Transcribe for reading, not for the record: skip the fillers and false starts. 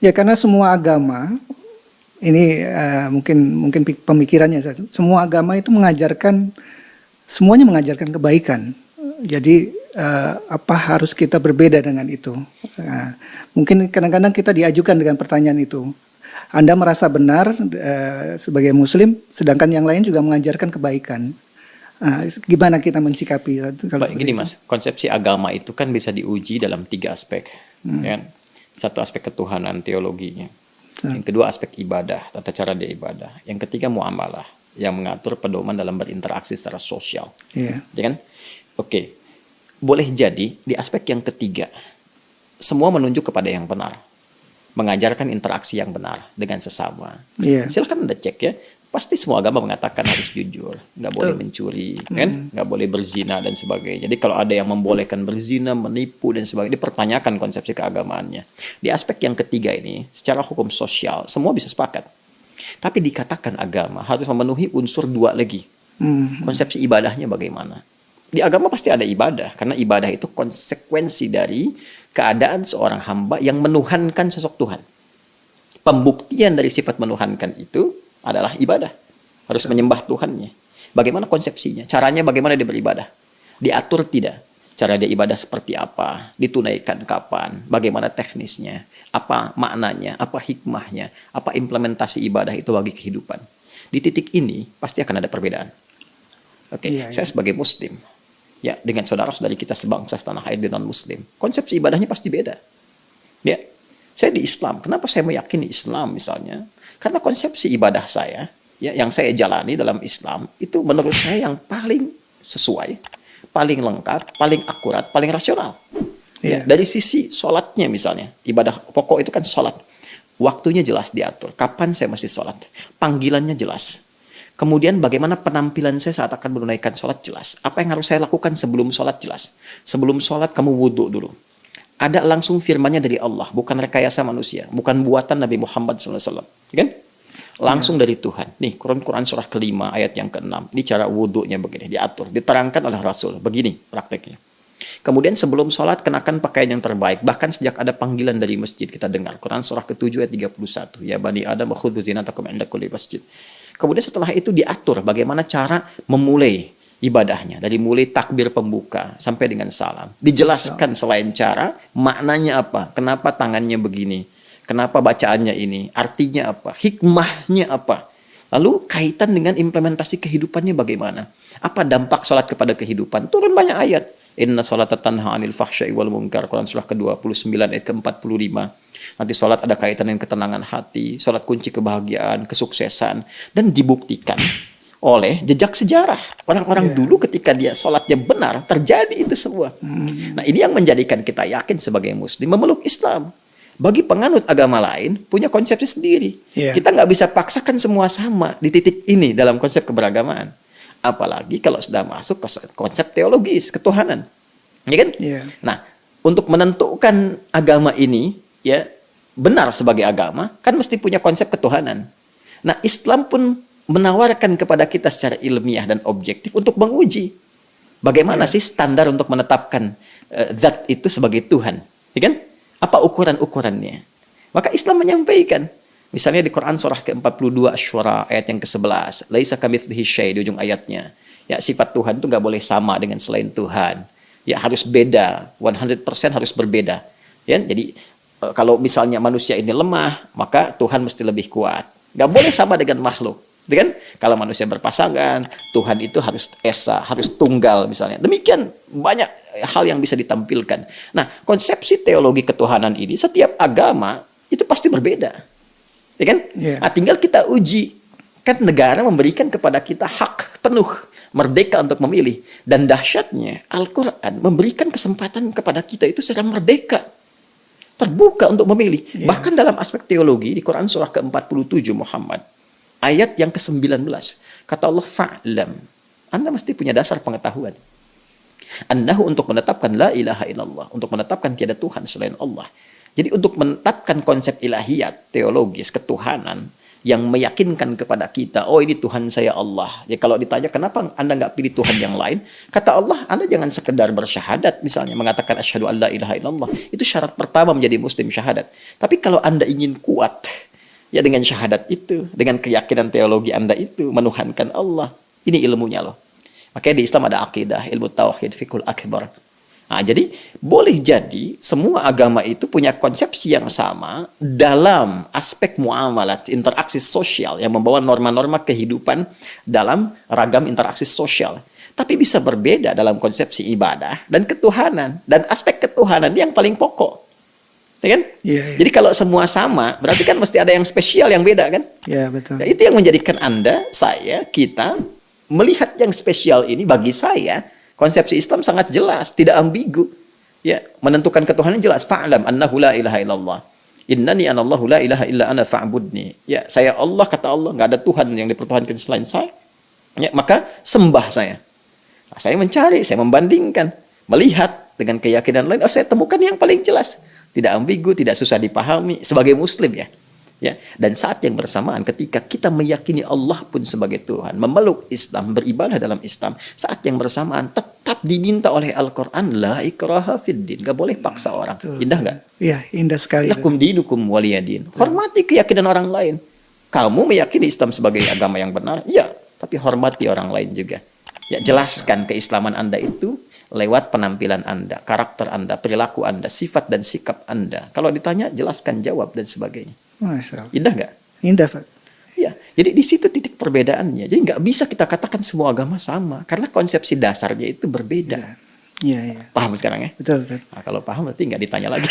Ya karena semua agama ini mungkin pemikirannya saja. Semua agama itu semuanya mengajarkan kebaikan. Jadi apa harus kita berbeda dengan itu? Mungkin kadang-kadang kita diajukan dengan pertanyaan itu. Anda merasa benar sebagai Muslim, sedangkan yang lain juga mengajarkan kebaikan. Gimana kita mensikapi kalau Baik, seperti gini itu? Mas, konsepsi agama itu kan bisa diuji dalam 3 aspek. Ya kan? Satu aspek ketuhanan, teologinya. Yang kedua aspek ibadah, tata cara dia ibadah. Yang ketiga muamalah, yang mengatur pedoman dalam berinteraksi secara sosial. Iya. Ya kan? Oke. Boleh jadi di aspek yang ketiga, semua menunjuk kepada yang benar. Mengajarkan interaksi yang benar dengan sesama. Iya. Silakan Anda cek ya. Pasti semua agama mengatakan harus jujur, nggak boleh Betul. mencuri, kan? Nggak boleh berzina dan sebagainya. Jadi kalau ada yang membolehkan berzina, menipu dan sebagainya, dipertanyakan konsepsi keagamaannya. Di aspek yang ketiga ini, secara hukum sosial, semua bisa sepakat. Tapi dikatakan agama harus memenuhi unsur 2 lagi. Konsepsi ibadahnya bagaimana? Di agama pasti ada ibadah, karena ibadah itu konsekuensi dari keadaan seorang hamba yang menuhankan sosok Tuhan. Pembuktian dari sifat menuhankan itu adalah ibadah. Harus menyembah Tuhannya. Bagaimana konsepsinya? Caranya bagaimana dia beribadah? Diatur tidak? Cara dia ibadah seperti apa? Ditunaikan kapan? Bagaimana teknisnya? Apa maknanya? Apa hikmahnya? Apa implementasi ibadah itu bagi kehidupan? Di titik ini pasti akan ada perbedaan. Oke, Iya, saya sebagai Muslim, ya dengan saudara-saudari kita sebangsa setanah air di non-Muslim, konsepsi ibadahnya pasti beda. Ya, saya di Islam. Kenapa saya meyakini Islam misalnya? Karena konsepsi ibadah saya, ya, yang saya jalani dalam Islam, itu menurut saya yang paling sesuai, paling lengkap, paling akurat, paling rasional. Ya, dari sisi sholatnya misalnya, ibadah pokok itu kan sholat. Waktunya jelas diatur. Kapan saya mesti sholat? Panggilannya jelas. Kemudian bagaimana penampilan saya saat akan menunaikan sholat jelas. Apa yang harus saya lakukan sebelum sholat jelas. Sebelum sholat kamu wudhu dulu. Ada langsung firmannya dari Allah, bukan rekayasa manusia, bukan buatan Nabi Muhammad SAW, kan? Langsung dari Tuhan. Nih, Quran surah kelima ayat yang ke-6. Ini cara wudhunya begini, diatur, diterangkan oleh Rasul. Begini prakteknya. Kemudian sebelum sholat kenakan pakaian yang terbaik. Bahkan sejak ada panggilan dari masjid kita dengar. Quran surah ke-7 ayat 31. Ya bani Adam khudzu zinatakum 'inda kulli masjid. Kemudian setelah itu diatur bagaimana cara memulai ibadahnya. Dari mulai takbir pembuka sampai dengan salam. Dijelaskan selain cara, maknanya apa. Kenapa tangannya begini. Kenapa bacaannya ini. Artinya apa. Hikmahnya apa. Lalu kaitan dengan implementasi kehidupannya bagaimana. Apa dampak sholat kepada kehidupan. Turun banyak ayat. Inna sholata tanha 'anil fahsya'i wal munkar. Quran surah ke-29 ayat ke-45. Nanti sholat ada kaitan dengan ketenangan hati, sholat kunci kebahagiaan, kesuksesan, dan dibuktikan oleh jejak sejarah. Orang-orang dulu ketika dia sholatnya benar, terjadi itu semua. Nah ini yang menjadikan kita yakin sebagai Muslim memeluk Islam. Bagi penganut agama lain, punya konsepsi sendiri. Kita nggak bisa paksakan semua sama di titik ini dalam konsep keberagamaan. Apalagi kalau sudah masuk ke konsep teologis, ketuhanan. Ya kan? Nah, untuk menentukan agama ini, ya benar sebagai agama, kan mesti punya konsep ketuhanan. Nah, Islam pun menawarkan kepada kita secara ilmiah dan objektif untuk menguji bagaimana sih standar untuk menetapkan zat itu sebagai Tuhan. Ya kan? Apa ukuran-ukurannya? Maka Islam menyampaikan. Misalnya di Quran surah ke-42 Asy-Syura ayat yang ke-11. Laisa kamitslihi syai' di ujung ayatnya. Ya, sifat Tuhan itu nggak boleh sama dengan selain Tuhan. Ya, harus beda. 100% harus berbeda. Ya, jadi kalau misalnya manusia ini lemah, maka Tuhan mesti lebih kuat. Nggak boleh sama dengan makhluk. Kan? Kalau manusia berpasangan, Tuhan itu harus esa, harus tunggal misalnya. Demikian banyak hal yang bisa ditampilkan. Nah, konsepsi teologi ketuhanan ini setiap agama itu pasti berbeda. Ya kan? Nah, tinggal kita uji. Kan negara memberikan kepada kita hak penuh, merdeka untuk memilih. Dan dahsyatnya, Al-Quran memberikan kesempatan kepada kita itu secara merdeka. Terbuka untuk memilih. Bahkan dalam aspek teologi, di Quran surah ke-47 Muhammad, ayat yang ke-19, kata Allah, fa'lam. Anda mesti punya dasar pengetahuan. Annahu untuk menetapkan la ilaha illallah, untuk menetapkan tiada Tuhan selain Allah. Jadi untuk menetapkan konsep ilahiyat, teologis, ketuhanan, yang meyakinkan kepada kita, oh ini Tuhan saya Allah. Ya kalau ditanya kenapa Anda nggak pilih Tuhan yang lain, kata Allah, Anda jangan sekedar bersyahadat misalnya, mengatakan asyhadu an la ilaha illallah. Itu syarat pertama menjadi muslim, syahadat. Tapi kalau Anda ingin kuat, ya dengan syahadat itu, dengan keyakinan teologi Anda itu, menuhankan Allah. Ini ilmunya loh. Makanya di Islam ada akidah, ilmu tauhid, fikul akbar. Nah, jadi boleh jadi semua agama itu punya konsepsi yang sama dalam aspek muamalat, interaksi sosial yang membawa norma-norma kehidupan dalam ragam interaksi sosial. Tapi bisa berbeda dalam konsepsi ibadah dan ketuhanan. Dan aspek ketuhanan yang paling pokok. Ya kan? Iya. Jadi kalau semua sama, berarti kan mesti ada yang spesial, yang beda kan? Ya, betul. Nah, itu yang menjadikan Anda, saya, kita melihat yang spesial ini bagi saya. Konsepsi Islam sangat jelas, tidak ambigu. Ya, menentukan ketuhanan jelas. Fa'lam annahu la ilaha illallah. Innani anallahu la ilaha illa ana fa'budni. Ya, saya Allah, kata Allah, nggak ada Tuhan yang dipertuhankan selain saya. Ya, maka sembah saya. Nah, saya mencari, saya membandingkan, melihat dengan keyakinan lain. Oh, saya temukan yang paling jelas, tidak ambigu, tidak susah dipahami sebagai Muslim ya. Ya, dan saat yang bersamaan ketika kita meyakini Allah pun sebagai Tuhan, memeluk Islam, beribadah dalam Islam, saat yang bersamaan tetap diminta oleh Al-Quran, la ikraha fiddin, gak boleh paksa orang. Betul. Indah gak? Iya, indah sekali. Lakum dinukum waliyadin. Hormati keyakinan orang lain. Kamu meyakini Islam sebagai agama yang benar, ya, tapi hormati orang lain juga. Ya, jelaskan keislaman Anda itu lewat penampilan Anda, karakter Anda, perilaku Anda, sifat dan sikap Anda. Kalau ditanya, jelaskan, jawab, dan sebagainya. Masya Allah. Indah nggak? Indah, Pak. Ya, jadi di situ titik perbedaannya. Jadi nggak bisa kita katakan semua agama sama, karena konsepsi dasarnya itu berbeda. Iya, iya. Paham sekarang ya? Betul, betul. Nah, kalau paham berarti nggak ditanya lagi.